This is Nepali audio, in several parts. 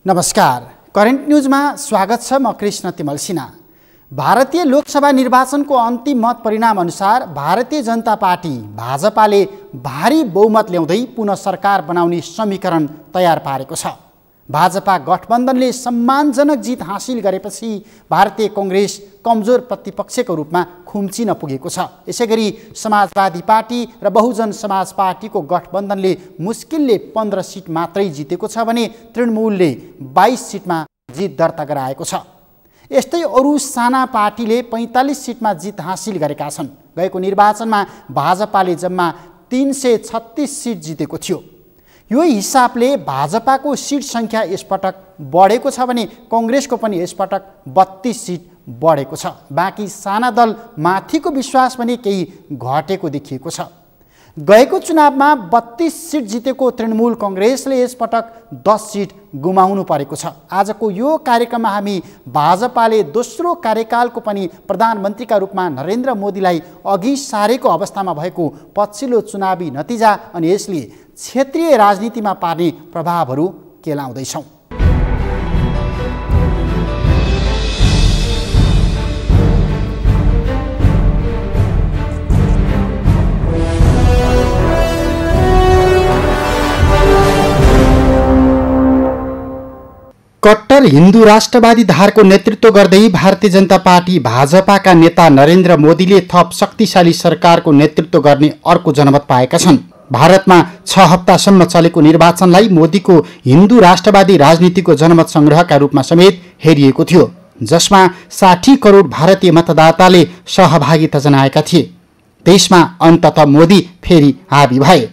नमस्कार, करेन्ट न्यूजमा स्वागत छ। म कृष्ण तिमल सिन्हा। भारतीय लोकसभा निर्वाचनको अन्तिम मत परिणाम अनुसार भारतीय जनता पार्टी भाजपाले भारी बहुमत ल्याउँदै पुनः सरकार बनाउने समीकरण तयार पारेको छ। भाजपा गठबन्धनले सम्मानजनक जित हासिल गरेपछि भारतीय कांग्रेस कमजोर प्रतिपक्षको रूपमा खुम्चिन पुगेको छ। यसैगरी समाजवादी पार्टी र बहुजन समाज पार्टीको गठबन्धनले मुस्किलले 15 सिट मात्रै जितेको छ भने तृणमूलले 22 सिटमा जित दर्ता गराएको छ। यस्तै अरू साना पार्टीले 45 सिटमा जित हासिल गरेका छन्। गएको निर्वाचनमा भाजपाले जम्मा 336 सिट जितेको थियो। यो हिसाबले भाजपाको सिट सङ्ख्या यसपटक बढेको छ भने कांग्रेसको पनि यसपटक 32 सिट बढेको छ। बाँकी साना दल माथिको विश्वास पनि केही घटेको देखिएको छ। गएको चुनावमा 32 सिट जितेको तृणमूल कांग्रेसले यसपटक 10 सिट गुमाउनु परेको छ। आजको यो कार्यक्रममा हामी भाजपाले दोस्रो कार्यकालको पनि प्रधानमन्त्रीका रूपमा नरेन्द्र मोदीलाई अघि सारेको अवस्थामा भएको पछिल्लो चुनावी नतिजा अनि यसले क्षेत्रीय राजनीतिमा पार्ने प्रभावहरू केलाउँदैछौँ। कट्टर हिन्दू राष्ट्रवादी धारको नेतृत्व गर्दै भारतीय जनता पार्टी भाजपाका नेता नरेन्द्र मोदीले थप शक्तिशाली सरकारको नेतृत्व गर्ने अर्को जनमत पाएका छन्। भारतमा 6 हप्तासम्म चलेको निर्वाचनलाई मोदीको हिन्दू राष्ट्रवादी राजनीतिको जनमत संग्रहका रूपमा समेत हेरिएको थियो, जसमा 60 करोड भारतीय मतदाताले सहभागिता जनाएका थिए। त्यसमा अन्ततः मोदी फेरि हावी भए।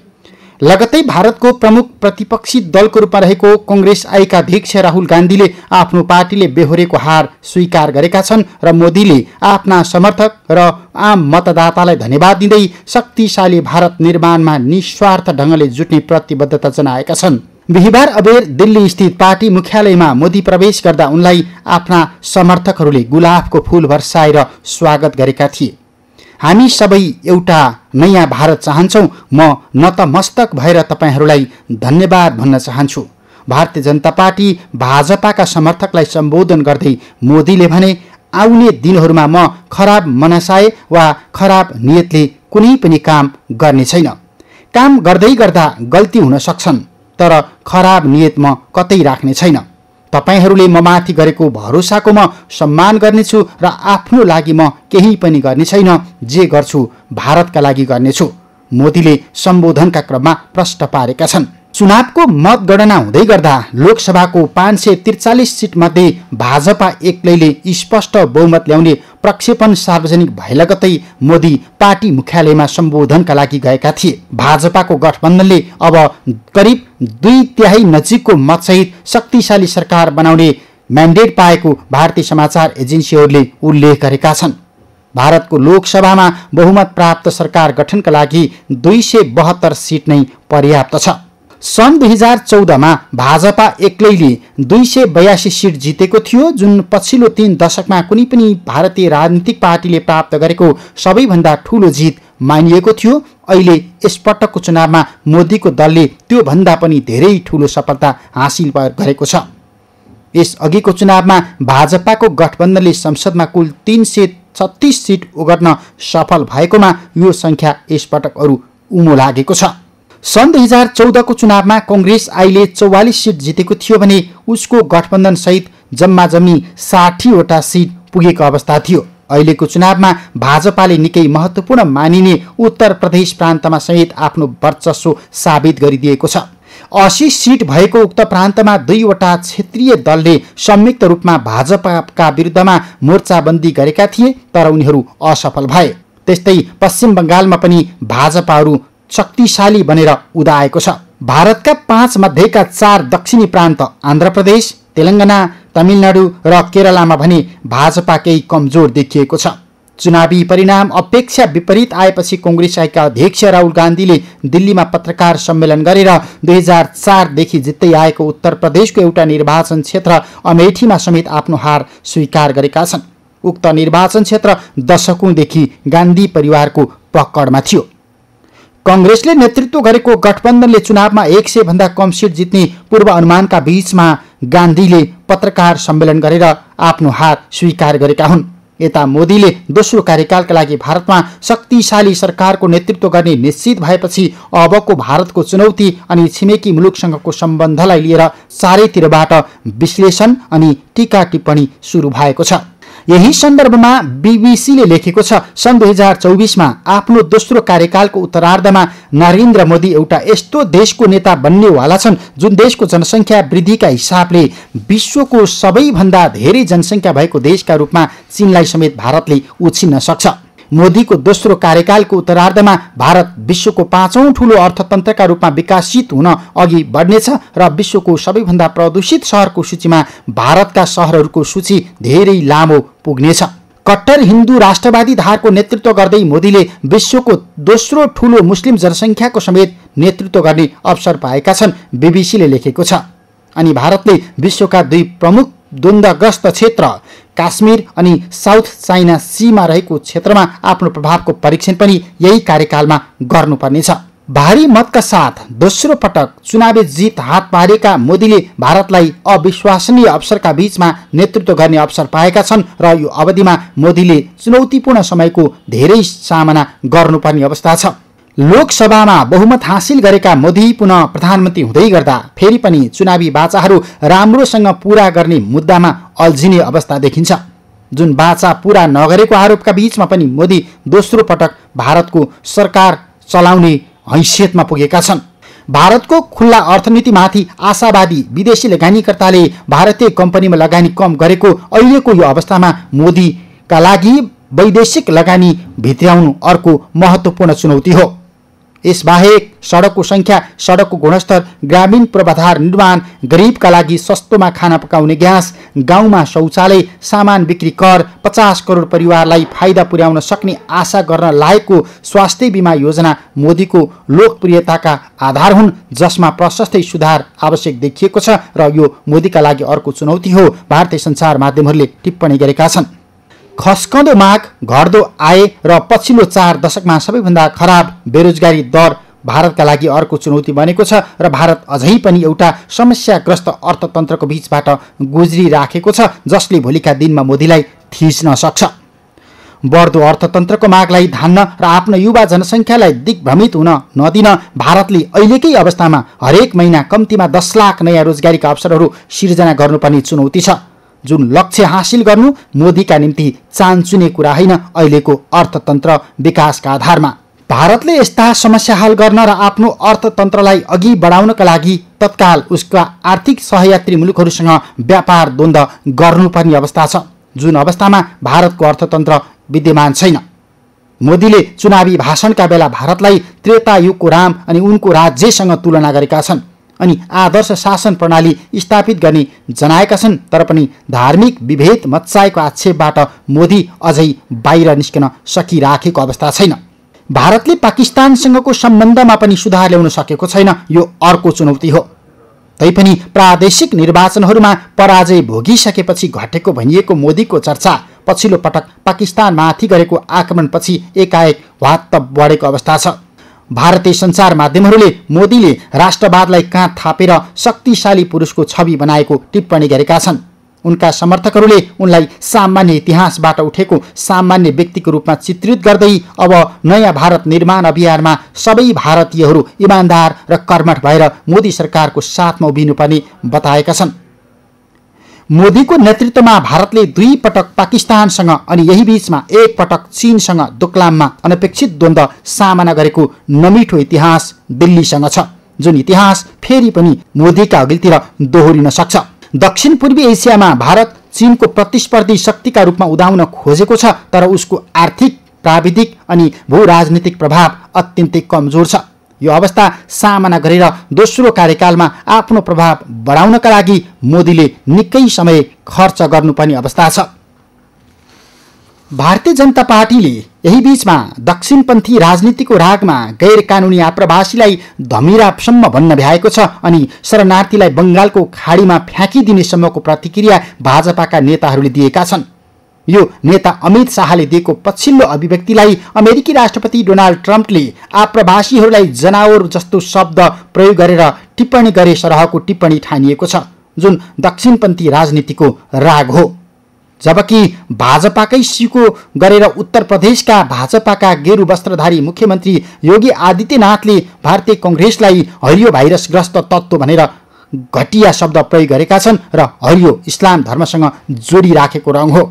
लगतै भारतको प्रमुख प्रतिपक्षी दलको रूपमा रहेको कांग्रेस आइका अध्यक्ष राहुल गान्धीले आफ्नो पार्टीले बेहोरेको हार स्वीकार गरेका छन् र मोदीले आफ्ना समर्थक र आम मतदातालाई धन्यवाद दिँदै शक्तिशाली भारत निर्माणमा निस्वार्थ ढङ्गले जुट्ने प्रतिबद्धता जनाएका छन्। बिहिबार अबेर दिल्ली स्थित पार्टी मुख्यालयमा मोदी प्रवेश गर्दा उनलाई आफ्ना समर्थकहरूले गुलाबको फूल वर्षाएर स्वागत गरेका थिए। हामी सबै एउटा नयाँ भारत चाहन्छौँ। म नतमस्तक भएर तपाईहरूलाई धन्यवाद भन्न चाहन्छु। भारतीय जनता पार्टी भाजपाका समर्थकलाई सम्बोधन गर्दै मोदीले भने, आउने दिनहरूमा म खराब मनसाय वा खराब नियतले कुनै पनि काम गर्ने छैन। काम गर्दै गर्दा गल्ती हुन सक्छन्, तर खराब नियत म कतै राख्ने छैन। तपाईहरूले म माथि गरेको भरोसाको म सम्मान गर्नेछु र आफ्नो लागि म केही पनि गर्ने छैन। जे गर्छु भारतका लागि गर्नेछु, मोदीले सम्बोधनका क्रममा प्रश्न पारेका छन्। चुनावको मतगणना हुँदै गर्दा लोकसभाको 543 सिट मध्ये भाजपा एक्लैले स्पष्ट बहुमत ल्याउने प्रक्षेपण सार्वजनिक भए लगतै मोदी पार्टी मुख्यालयमा सम्बोधनका लागि गएका थिए। भाजपाको गठबन्धनले अब करिब 2/3 नजिकको मतसहित शक्तिशाली सरकार बनाउने म्यान्डेट पाएको भारतीय समाचार एजेन्सीहरूले उल्लेख गरेका छन्। भारतको लोकसभामा बहुमत प्राप्त सरकार गठनका लागि 272 सिट नै पर्याप्त छ। सन् 2014मा भाजपा एक्लैले 282 सिट जितेको थियो, जुन पछिल्लो 3 दशकमा कुनै पनि भारतीय राजनीतिक पार्टीले प्राप्त गरेको सबैभन्दा ठूलो जित मानिएको थियो। अहिले यसपटकको चुनावमा मोदीको दलले त्यो भन्दा पनि धेरै ठूलो सफलता हासिल गरेको छ। यस अघिको चुनावमा भाजपाको गठबन्धनले संसदमा कुल 336 सिट ओगट्न सफल भएकोमा यो संख्या यसपटक अरू उमो लागेको छ। सन् 2014को चुनावमा कांग्रेस आइले 44 सिट जितेको थियो भने उसको गठबन्धन सहित जम्मा 60 वटा सिट पुगेको अवस्था थियो। अहिलेको चुनावमा भाजपाले निकै महत्त्वपूर्ण मानिने उत्तर प्रदेश प्रान्तमा समेत आफ्नो वर्चस्व साबित गरिदिएको छ। 80 सिट भएको उक्त प्रान्तमा 2 वटा क्षेत्रीय दलले संयुक्त रूपमा भाजपाका विरुद्धमा मोर्चाबन्दी गरेका थिए, तर उनीहरू असफल भए। त्यस्तै पश्चिम बङ्गालमा पनि भाजपाहरू शक्तिशाली बनेर उदाएको छ। भारतका 5 मध्येका 4 दक्षिणी प्रान्त आन्ध्र प्रदेश, तेलङ्गाना, तमिलनाडु र केरलामा भने भाजपा केही कमजोर देखिएको छ। चुनावी परिणाम अपेक्षा विपरीत आएपछि कांग्रेसका अध्यक्ष राहुल गान्धीले दिल्लीमा पत्रकार सम्मेलन गरेर 2004 देखि जित्दै आएको उत्तर प्रदेशको एउटा निर्वाचन क्षेत्र अमेठीमा समेत आफ्नो हार स्वीकार गरेका छन्। उक्त निर्वाचन क्षेत्र दशकौंदेखि गान्धी परिवारको पकडमा थियो। कांग्रेसले नेतृत्व गरेको गठबन्धनले चुनावमा 100 भन्दा कम सिट जित्ने पूर्व अनुमानका बीचमा गान्धीले पत्रकार सम्मेलन गरेर आफ्नो हार स्वीकार गरेका हुन्। यता मोदीले दोस्रो कार्यकालका लागि भारतमा शक्तिशाली सरकारको नेतृत्व गर्ने निश्चित भएपछि अबको भारतको चुनौती अनि छिमेकी मुलुकसँगको सम्बन्धलाई लिएर चारैतिरबाट विश्लेषण अनि टीका टिप्पणी सुरु भएको छ। यही सन्दर्भमा बीबीसीले लेखेको छ, सन् 2024मा आफ्नो दोस्रो कार्यकालको उत्तरार्धमा नरेन्द्र मोदी एउटा यस्तो देशको नेता बन्नेवाला छन् जुन देशको जनसङ्ख्या वृद्धिका हिसाबले विश्वको सबैभन्दा धेरै जनसङ्ख्या भएको देशका रूपमा चीनलाई समेत भारतले उछिन्न सक्छ। मोदीको दोस्रो कार्यकालको उत्तरार्धमा भारत विश्वको 5औं ठूलो अर्थतन्त्रका रूपमा विकसित हुन अघि बढ्नेछ र विश्वको सबैभन्दा प्रदूषित शहरको सूचीमा भारतका शहरहरूको सूची धेरै लामो पुग्नेछ। कट्टर हिन्दू राष्ट्रवादी धारको नेतृत्व गर्दै मोदीले विश्वको दोस्रो ठूलो मुस्लिम जनसङ्ख्याको समेत नेतृत्व गर्ने अवसर पाएका छन्, बीबीसीले लेखेको छ। अनि भारतले विश्वका दुई प्रमुख द्वन्द्वग्रस्त क्षेत्र काश्मीर अनि साउथ चाइना सीमा रहेको क्षेत्रमा आफ्नो प्रभावको परीक्षण पनि यही कार्यकालमा गर्नुपर्नेछ। भारी मतका साथ दोस्रो पटक चुनावी जित हात पारेका मोदीले भारतलाई अविश्वसनीय अवसरका बीचमा नेतृत्व गर्ने अवसर पाएका छन् र यो अवधिमा मोदीले चुनौतीपूर्ण समयको धेरै सामना गर्नुपर्ने अवस्था छ। लोकसभामा बहुमत हासिल गरेका मोदी पुनः प्रधानमन्त्री हुँदै गर्दा फेरि पनि चुनावी बाचाहरू राम्रोसँग पूरा गर्ने मुद्दामा अल्झिने अवस्था देखिन्छ। जुन बाचा पूरा नगरेको आरोपका बीचमा पनि मोदी दोस्रो पटक भारतको सरकार चलाउने हैसियतमा पुगेका छन्। भारतको खुल्ला अर्थनीतिमाथि आशावादी विदेशी लगानीकर्ताले भारतीय कम्पनीमा लगानी कम गरेको अहिलेको यो अवस्थामा मोदीका लागि वैदेशिक लगानी भित्र्याउनु अर्को महत्त्वपूर्ण चुनौती हो। यसबाहेक सडकको सङ्ख्या, सडकको गुणस्तर, ग्रामीण पूर्वाधार निर्माण, गरिबका लागि सस्तोमा खाना पकाउने ग्यास, गाउँमा शौचालय, सामान बिक्री कर, 50 करोड परिवारलाई फाइदा पुर्याउन सक्ने आशा गर्न लायकको स्वास्थ्य बिमा योजना मोदीको लोकप्रियताका आधार हुन्, जसमा प्रशस्तै सुधार आवश्यक देखिएको छ र यो मोदीका लागि अर्को चुनौती हो, भारतीय सञ्चार माध्यमहरूले टिप्पणी गरेका छन्। खस्कँदो माग, घट्दो आय र पछिल्लो 4 दशकमा सबैभन्दा खराब बेरोजगारी दर भारतका लागि अर्को चुनौती बनेको छ र भारत अझै पनि एउटा समस्याग्रस्त अर्थतन्त्रको बीचबाट गुज्रिराखेको छ, जसले भोलिका दिनमा मोदीलाई थिच्न सक्छ। बढ्दो अर्थतन्त्रको मागलाई धान्न र आफ्नो युवा जनसङ्ख्यालाई दिग्भ्रमित हुन नदिन भारतले अहिलेकै अवस्थामा हरेक महिना कम्तीमा 10 लाख नयाँ रोजगारीका अवसरहरू सिर्जना गर्नुपर्ने चुनौती छ, जुन लक्ष्य हासिल गर्नु मोदीका निम्ति चान्चुने कुरा होइन। अहिलेको अर्थतन्त्र विकासका आधारमा भारतले यस्ता समस्या हल गर्न र आफ्नो अर्थतन्त्रलाई अघि बढाउनका लागि तत्काल उसका आर्थिक सहयात्री मुलुकहरूसँग व्यापार द्वन्द्व गर्नुपर्ने अवस्था छ, जुन अवस्थामा भारतको अर्थतन्त्र विद्यमान छैन। मोदीले चुनावी भाषणका बेला भारतलाई त्रेता युगको राम अनि उनको राज्यसँग तुलना गरेका छन् अनि आदर्श शासन प्रणाली स्थापित गर्ने जनाएका छन्, तर पनि धार्मिक विभेद मच्चाएको आक्षेपबाट मोदी अझै बाहिर निस्कन सकिराखेको अवस्था छैन। भारतले पाकिस्तानसँगको सम्बन्धमा पनि सुधार ल्याउन सकेको छैन, यो अर्को चुनौती हो। तैपनि प्रादेशिक निर्वाचनहरूमा पराजय भोगिसकेपछि घटेको भनिएको मोदीको चर्चा पछिल्लो पटक पाकिस्तानमाथि गरेको आक्रमणपछि एकाएक वात्त बढेको अवस्था छ। भारतीय सञ्चार माध्यमहरूले मोदीले राष्ट्रवादलाई काँध थापेर शक्तिशाली पुरुषको छवि बनाएको टिप्पणी गरेका छन्। उनका समर्थकहरूले उनलाई सामान्य इतिहासबाट उठेको सामान्य व्यक्तिको रूपमा चित्रित गर्दै अब नयाँ भारत निर्माण अभियानमा सबै भारतीयहरू इमान्दार र कर्मठ भएर मोदी सरकारको साथमा उभिनुपर्ने बताएका छन्। मोदीको नेतृत्वमा भारतले 2 पटक पाकिस्तानसँग अनि यही बीचमा 1 पटक चीनसँग दोक्लाममा अनपेक्षित द्वन्द्व सामना गरेको नमिठो इतिहास दिल्लीसँग छ, जुन इतिहास फेरि पनि मोदीका अघिल्तिर दोहोरिन सक्छ। दक्षिण पूर्वी एसियामा भारत चीनको प्रतिस्पर्धी शक्तिका रूपमा उदाउन खोजेको छ, तर उसको आर्थिक, प्राविधिक अनि भू राजनीतिक प्रभाव अत्यन्तै कमजोर छ। यो अवस्था सामना गरेर दोस्रो कार्यकालमा आफ्नो प्रभाव बढाउनका लागि मोदीले निकै समय खर्च गर्नुपर्ने अवस्था छ। भारतीय जनता पार्टीले यही बीचमा दक्षिणपन्थी राजनीतिको रागमा गैर कानुनी आप्रवासीलाई धमिरासम्म भन्न भ्याएको छ अनि शरणार्थीलाई बङ्गालको खाडीमा फ्याँकिदिने सम्मको प्रतिक्रिया भाजपाका नेताहरूले दिएका छन्। यो नेता अमित शाहले दिएको पछिल्लो अभिव्यक्तिलाई अमेरिकी राष्ट्रपति डोनाल्ड ट्रम्पले आप्रवासीहरूलाई जनावर जस्तो शब्द प्रयोग गरेर टिप्पणी गरे सरहको टिप्पणी ठानिएको छ। जुन दक्षिणपन्थी राजनीतिको राग हो। जबकि भाजपाकै सिको गरेर उत्तर प्रदेशका भाजपाका गेरु वस्त्रधारी मुख्यमन्त्री योगी आदित्यनाथले भारतीय कङ्ग्रेसलाई हरियो भाइरसग्रस्त तत्त्व भनेर घटिया शब्द प्रयोग गरेका छन् र हरियो इस्लाम धर्मसँग जोडिराखेको रङ हो।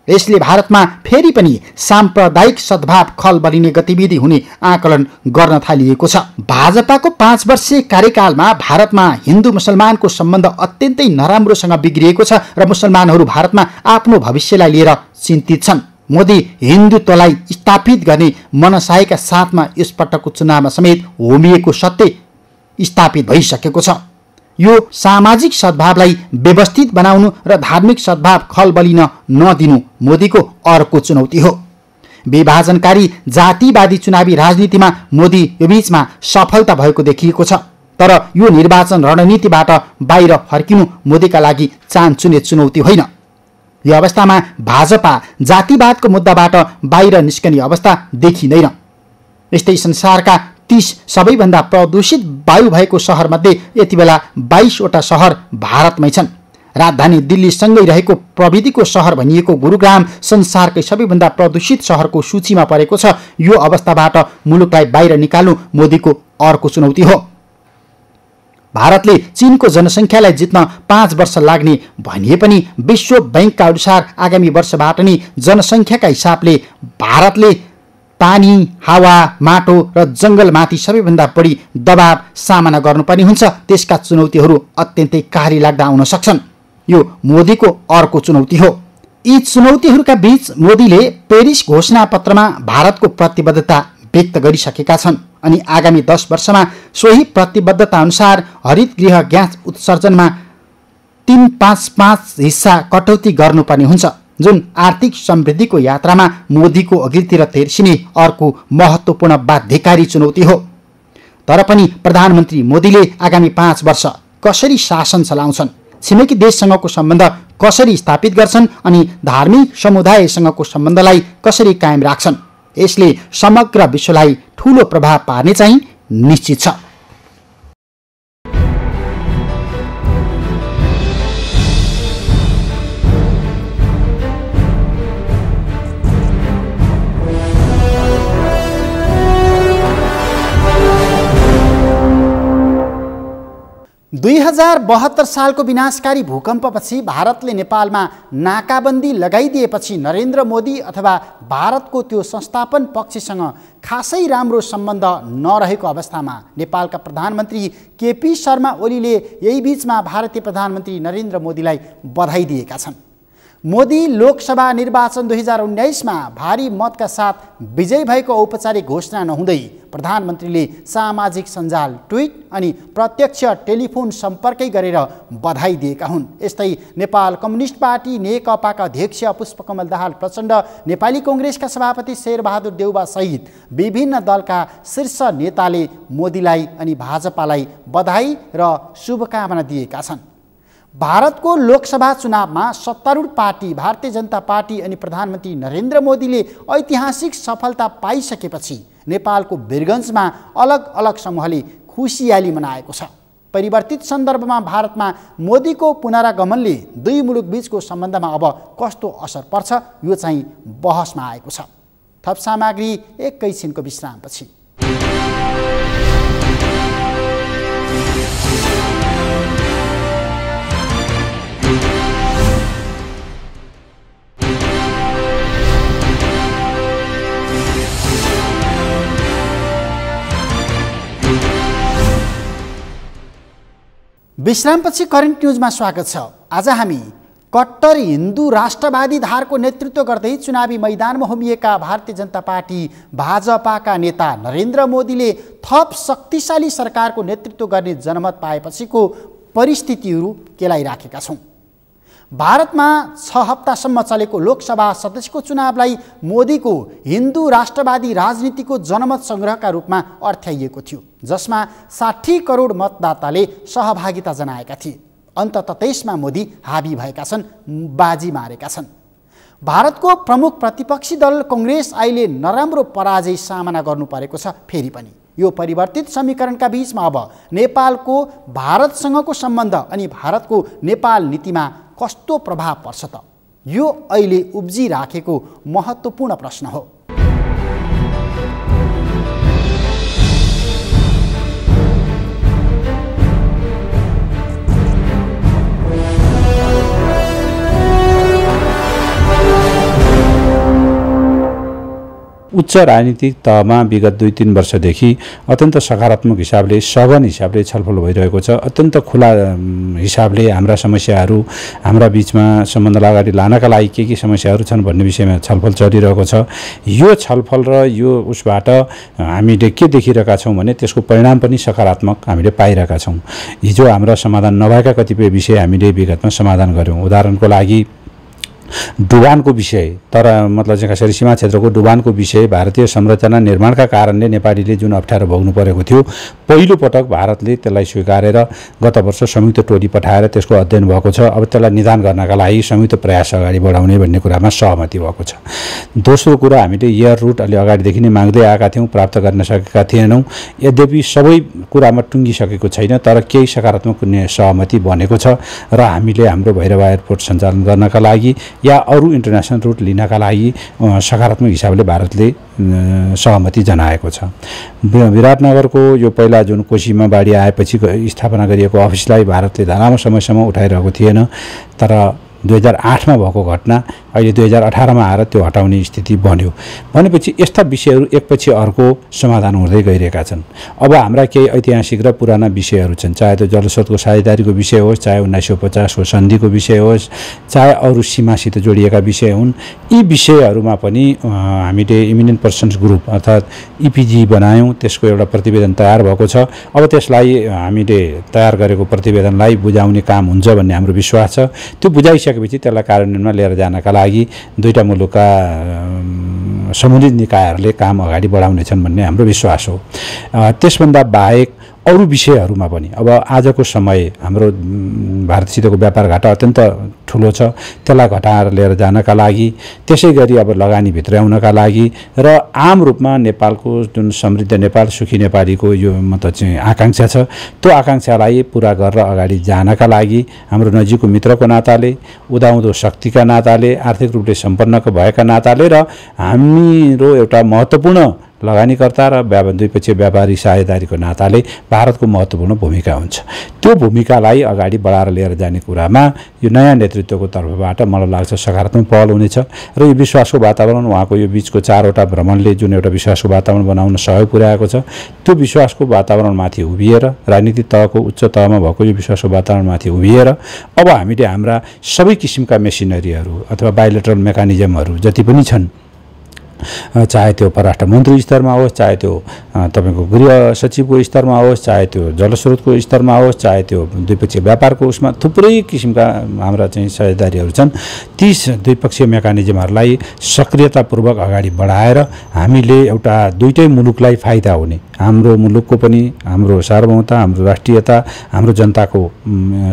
यसले भारतमा फेरि पनि साम्प्रदायिक सद्भाव खल बलिने गतिविधि हुने आकलन गर्न थालिएको छ। भाजपाको 5 वर्षीय कार्यकालमा भारतमा हिन्दू मुसलमानको सम्बन्ध अत्यन्तै नराम्रोसँग बिग्रिएको छ र मुसलमानहरू भारतमा आफ्नो भविष्यलाई लिएर चिन्तित छन्। मोदी हिन्दुत्वलाई स्थापित गर्ने मनसायका साथमा यसपटकको चुनावमा समेत होमिएको सत्य स्थापित भइसकेको छ। यो सामाजिक सद्भावलाई व्यवस्थित बनाउनु र धार्मिक सद्भाव खल बलिन नदिनु मोदीको अर्को चुनौती हो। विभाजनकारी जातिवादी चुनावी राजनीतिमा मोदी यो बीचमा सफलता भएको देखिएको छ, तर यो निर्वाचन रणनीतिबाट बाहिर फर्किनु मोदीका लागि चानचुने चुनौती होइन। यो अवस्थामा भाजपा जातिवादको मुद्दाबाट बाहिर निस्कने अवस्था देखिँदैन। यस्तै संसारका 30 सबैभन्दा प्रदूषित वायु भएको सहरमध्ये यति बेला 22वटा सहर भारतमै छन्। राजधानी दिल्लीसँगै रहेको प्रविधिको सहर भनिएको गुरुग्राम संसारकै सबैभन्दा प्रदूषित सहरको सूचीमा परेको छ। यो अवस्थाबाट मुलुकलाई बाहिर निकाल्नु मोदीको अर्को चुनौती हो। भारतले चीनको जनसङ्ख्यालाई जित्न 5 वर्ष लाग्ने भनिए पनि विश्व बैंकका अनुसार आगामी वर्षबाट नै जनसङ्ख्याका हिसाबले भारतले पानी, हावा, माटो र जङ्गलमाथि सबैभन्दा बढी दबाव सामना गर्नुपर्ने हुन्छ। त्यसका चुनौतीहरू अत्यन्तै कार्य लाग्दा आउन सक्छन्। यो मोदीको अर्को चुनौती हो। यी चुनौतीहरूका बीच मोदीले पेरिस घोषणापत्रमा भारतको प्रतिबद्धता व्यक्त गरिसकेका छन् अनि आगामी 10 वर्षमा सोही प्रतिबद्धता अनुसार हरित गृह ग्यास उत्सर्जनमा 3.55 हिस्सा कटौती गर्नुपर्ने हुन्छ, जुन आर्थिक समृद्धिको यात्रामा मोदीको अघिल्तिर तेर्सिने अर्को महत्त्वपूर्ण बाध्यकारी चुनौती हो। तर पनि प्रधानमन्त्री मोदीले आगामी 5 वर्ष कसरी शासन चलाउँछन्, छिमेकी देशसँगको सम्बन्ध कसरी स्थापित गर्छन् अनि धार्मिक समुदायसँगको सम्बन्धलाई कसरी कायम राख्छन्, यसले समग्र विश्वलाई ठूलो प्रभाव पार्ने चाहिँ निश्चित छ। दुई 2072 सालको विनाशकारी भूकम्पपछि भारतले नेपालमा नाकाबन्दी लगाइदिएपछि नरेन्द्र मोदी अथवा भारतको त्यो संस्थापन पक्षसँग खासै राम्रो सम्बन्ध नरहेको अवस्थामा नेपालका प्रधानमन्त्री केपी शर्मा ओलीले यही बीचमा भारतीय प्रधानमन्त्री नरेन्द्र मोदीलाई बधाई दिएका छन्। मोदी लोकसभा निर्वाचन 2019मा भारी मतका साथ विजयी भएको औपचारिक घोषणा नहुँदै प्रधानमन्त्रीले सामाजिक सञ्जाल, ट्विट अनि प्रत्यक्ष टेलिफोन सम्पर्कै गरेर बधाई दिएका हुन्। यस्तै नेपाल कम्युनिस्ट पार्टी नेकपाका अध्यक्ष पुष्पकमल दाहाल प्रचण्ड, नेपाली कङ्ग्रेसका सभापति शेरबहादुर देउवा सहित विभिन्न दलका शीर्ष नेताले मोदीलाई अनि भाजपालाई बधाई र शुभकामना दिएका छन्। भारतको लोकसभा चुनावमा सत्तारूढ पार्टी भारतीय जनता पार्टी अनि प्रधानमन्त्री नरेन्द्र मोदीले ऐतिहासिक सफलता पाइसकेपछि नेपालको वीरगञ्जमा अलग अलग समूहले खुसियाली मनाएको छ। परिवर्तित सन्दर्भमा भारतमा मोदीको पुनरागमनले दुई मुलुक बीचको सम्बन्धमा अब कस्तो असर पर्छ, यो चाहिँ बहसमा आएको छ। थप सामग्री एकैछिनको विश्रामपछि। विश्रामपछि करेन्ट न्युजमा स्वागत छ। आज हामी कट्टर हिन्दू राष्ट्रवादी धारको नेतृत्व गर्दै चुनावी मैदानमा होमिएका भारतीय जनता पार्टी भाजपाका नेता नरेन्द्र मोदीले थप शक्तिशाली सरकारको नेतृत्व गर्ने जनमत पाएपछिको परिस्थितिहरू केलाइराखेका छौँ। भारतमा 6 हप्तासम्म चलेको लोकसभा सदस्यको चुनावलाई मोदीको हिन्दू राष्ट्रवादी राजनीतिको जनमत सङ्ग्रहका रूपमा अर्थ्याइएको थियो, जसमा 60 करोड मतदाताले सहभागिता जनाएका थिए। अन्ततः त्यसमा मोदी हाबी भएका छन्, बाजी मारेका छन्। भारतको प्रमुख प्रतिपक्षी दल कङ्ग्रेस अहिले नराम्रो पराजय सामना गर्नु परेको छ। फेरि पनि यो परिवर्तित समीकरणका बीचमा अब नेपालको भारतसँगको सम्बन्ध अनि भारतको नेपाल नीतिमा कस्तो प्रभाव पर्छ त? यो अहिले उब्जिराखेको महत्त्वपूर्ण प्रश्न हो। उच्च राजनीतिक तहमा विगत 2-3 वर्षदेखि अत्यन्त सकारात्मक हिसाबले सघन हिसाबले छलफल भइरहेको छ। अत्यन्त खुला हिसाबले हाम्रा समस्याहरू हाम्रा बीचमा सम्बन्धलाई अगाडि लानका लागि के समस्याहरू छन् भन्ने विषयमा छलफल चलिरहेको छ। यो छलफल र यो उसबाट हामीले के देखिरहेका छौँ भने त्यसको परिणाम पनि सकारात्मक हामीले पाइरहेका छौँ। हिजो हाम्रा समाधान नभएका कतिपय विषय हामीले विगतमा समाधान गऱ्यौँ। उदाहरणको लागि डुबानको विषय, तर मतलब चाहिँ खासरी सीमा क्षेत्रको डुबानको विषय भारतीय संरचना निर्माणका कारणले नेपालीले जुन अप्ठ्यारो भोग्नु परेको थियो, पहिलो पटक भारतले त्यसलाई स्वीकारेर गत वर्ष संयुक्त टोली पठाएर त्यसको अध्ययन भएको छ। अब त्यसलाई निदान गर्नका लागि संयुक्त प्रयास अगाडि बढाउने भन्ने कुरामा सहमति भएको छ। दोस्रो कुरा, हामीले एयर रुट अलि अगाडिदेखि नै माग्दै आएका थियौँ, प्राप्त गर्न सकेका थिएनौँ। यद्यपि सबै कुरामा टुङ्गिसकेको छैन, तर केही सकारात्मक सहमति बनेको छ र हामीले हाम्रो भैरव एयरपोर्ट सञ्चालन गर्नका लागि या अरू इन्टरनेसनल रुट लिनका लागि सकारात्मक हिसाबले भारतले सहमति जनाएको छ। विराटनगरको यो पहिला जुन कोशीमा बाढी आएपछि स्थापना गरिएको अफिसलाई भारतले लामो समयसम्म उठाइरहेको थिएन, तर 2008मा भएको घटना अहिले 2018मा आएर त्यो हटाउने स्थिति बन्यो। भनेपछि यस्ता विषयहरू एकपछि अर्को समाधान हुँदै गइरहेका छन्। अब हाम्रा केही ऐतिहासिक र पुराना विषयहरू छन्, चाहे त्यो जलस्रोतको साझेदारीको विषय होस्, चाहे 1950को सन्धिको विषय होस्, चाहे अरू सीमासित जोडिएका विषय हुन्। यी विषयहरूमा पनि हामीले इमिनेन्ट पर्सन्स ग्रुप अर्थात् इपिजी बनायौँ। त्यसको एउटा प्रतिवेदन तयार भएको छ। अब त्यसलाई हामीले तयार गरेको प्रतिवेदनलाई बुझाउने काम हुन्छ भन्ने हाम्रो विश्वास छ। त्यो बुझाइसकेपछि त्यसलाई कार्यान्वयनमा लिएर जानका लागि दुईटा मुलुकका सम्बन्धित निकायहरूले काम अगाडि बढाउनेछन् भन्ने हाम्रो विश्वास हो। त्यसभन्दा बाहेक अरू विषयहरूमा पनि अब आजको समय हाम्रो भारतसितको व्यापार घाटा अत्यन्त ठुलो छ। त्यसलाई घटाएर लिएर जानका लागि, त्यसै गरी अब लगानी भित्र्याउनका लागि र आम रूपमा नेपालको जुन समृद्ध नेपाल सुखी नेपालीको यो मतलब चाहिँ आकाङ्क्षा छ, त्यो आकाङ्क्षालाई पुरा गरेर अगाडि जानका लागि हाम्रो नजिकको मित्रको नाताले, उदाउँदो शक्तिका नाताले, आर्थिक रूपले सम्पन्न भएका नाताले र हाम्रो एउटा महत्त्वपूर्ण लगानीकर्ता र द्विपक्षीय व्यापारी साझेदारीको नाताले भारतको महत्त्वपूर्ण भूमिका हुन्छ। त्यो भूमिकालाई अगाडि बढाएर लिएर जाने कुरामा यो नयाँ नेतृत्वको तर्फबाट मलाई लाग्छ सकारात्मक पहल हुनेछ र यो विश्वासको वातावरण, उहाँको यो बिचको 4वटा भ्रमणले जुन एउटा विश्वासको वातावरण बनाउन सहयोग पुर्याएको छ, त्यो विश्वासको वातावरणमाथि उभिएर, राजनीतिक तहको उच्च तहमा भएको यो विश्वासको वातावरणमाथि उभिएर अब हामीले हाम्रा सबै किसिमका मेसिनरीहरू अथवा बायोलेटरल मेकानिजमहरू जति पनि छन्, चाहे त्यो परराष्ट्र मन्त्री स्तरमा होस्, चाहे त्यो तपाईँको गृह सचिवको स्तरमा होस्, चाहे त्यो जलस्रोतको स्तरमा होस्, चाहे त्यो द्विपक्षीय व्यापारको उसमा थुप्रै किसिमका हाम्रा चाहिँ साझेदारीहरू छन्। ती द्विपक्षीय मेकानिजमहरूलाई सक्रियतापूर्वक अगाडि बढाएर हामीले एउटा दुईटै मुलुकलाई फाइदा हुने, हाम्रो मुलुकको पनि हाम्रो सार्वभौमता, हाम्रो राष्ट्रियता, हाम्रो जनताको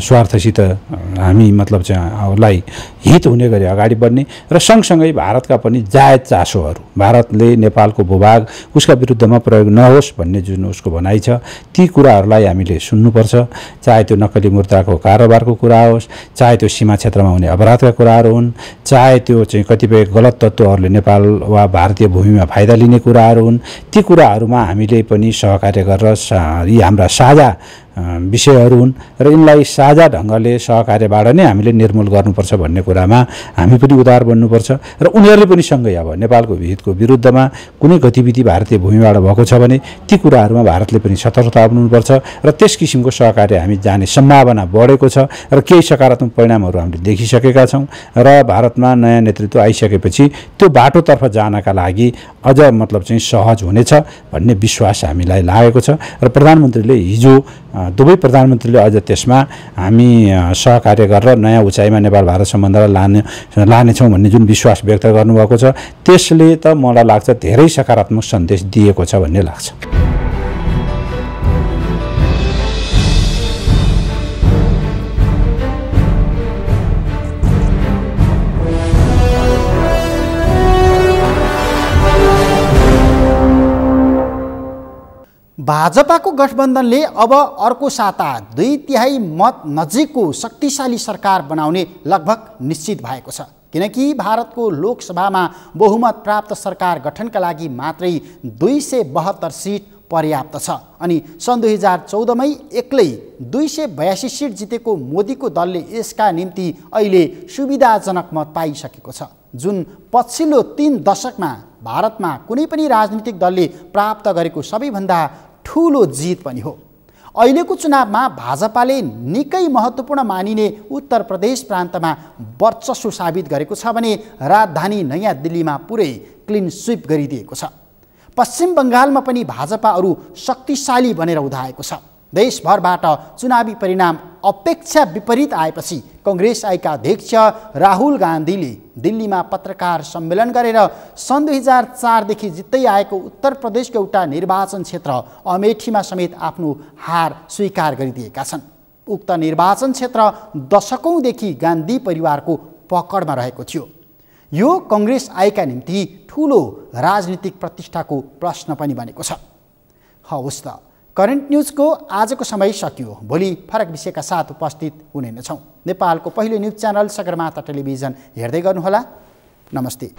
स्वार्थसित हामी मतलब चाहिँ लाई हित हुने गरी अगाडि बढ्ने र सँगसँगै भारतका पनि जायज चासोहरू, भारतले नेपालको भूभाग उसका विरुद्धमा प्रयोग नहोस् भन्ने जुन उसको भनाइ छ, ती कुराहरूलाई हामीले सुन्नुपर्छ। चाहे त्यो नक्कली मुद्राको कारोबारको कुरा होस्, चाहे त्यो सीमा क्षेत्रमा हुने अपराधका कुराहरू हुन्, चाहे त्यो चाहिँ कतिपय गलत तत्त्वहरूले नेपाल वा भारतीय भूमिमा फाइदा लिने कुराहरू हुन्, ती कुराहरूमा हामीले पनि सहकार्य गरेर यी हाम्रा साझा विषयहरू हुन् र यिनलाई साझा ढङ्गले सहकार्यबाट नै हामीले निर्मूल गर्नुपर्छ भन्ने कुरामा हामी पनि उदार बन्नुपर्छ र उनीहरूले पनि सँगै अब नेपालको हितको विरुद्धमा कुनै गतिविधि भारतीय भूमिबाट भएको छ भने ती कुराहरूमा भारतले पनि सतर्कता अपनाउनुपर्छ र त्यस किसिमको सहकार्य हामी जाने सम्भावना बढेको छ र केही सकारात्मक परिणामहरू हामीले देखिसकेका छौँ र भारतमा नयाँ नेतृत्व आइसकेपछि त्यो बाटोतर्फ जानका लागि अझ मतलब चाहिँ सहज हुनेछ भन्ने विश्वास हामीलाई लागेको छ र प्रधानमन्त्रीले हिजो दुवै प्रधानमन्त्रीले अझ त्यसमा हामी सहकार्य गरेर नयाँ उचाइमा नेपाल भारत सम्बन्धलाई लानेछौँ भन्ने जुन विश्वास व्यक्त गर्नुभएको छ, त्यसले त मलाई लाग्छ धेरै सकारात्मक सन्देश दिएको छ भन्ने लाग्छ। भाजपाको गठबन्धनले अब अर्को साता 2/3 मत नजिकको शक्तिशाली सरकार बनाउने लगभग निश्चित भएको छ, किनकि भारतको लोकसभामा बहुमत प्राप्त सरकार गठनका लागि मात्रै 272 सिट पर्याप्त छ अनि सन् 2014मै एक्लै 282 सिट जितेको मोदीको दलले यसका निम्ति अहिले सुविधाजनक मत पाइसकेको छ, जुन पछिल्लो 3 दशकमा भारतमा कुनै पनि राजनीतिक दलले प्राप्त गरेको सबैभन्दा ठूलो जित पनि हो। अहिलेको चुनावमा भाजपाले निकै महत्त्वपूर्ण मानिने उत्तर प्रदेश प्रान्तमा वर्चस्व साबित गरेको छ भने राजधानी नयाँ दिल्लीमा पुरै क्लिन स्विप गरिदिएको छ। पश्चिम बङ्गालमा पनि भाजपा अरू शक्तिशाली बनेर उदाएको छ। देशभरबाट चुनावी परिणाम अपेक्षा विपरीत आएपछि कांग्रेस आइका अध्यक्ष राहुल गान्धीले दिल्लीमा पत्रकार सम्मेलन गरेर सन् 2004 देखि जित्दै आएको उत्तर प्रदेशको एउटा निर्वाचन क्षेत्र अमेठीमा समेत आफ्नो हार स्वीकार गरिदिएका छन्। उक्त निर्वाचन क्षेत्र दशकौंदेखि गान्धी परिवारको पकडमा रहेको थियो। यो कांग्रेस आइका निम्ति ठूलो राजनीतिक प्रतिष्ठाको प्रश्न पनि बनेको छ। हवस् त, करेन्ट न्यूजको आजको समय सकियो। भोलि फरक विषयका साथ उपस्थित हुने नै छौं। नेपालको पहिलो न्यूज च्यानल सगरमाथा टेलिभिजन हेर्दै गर्नुहोला। नमस्ते।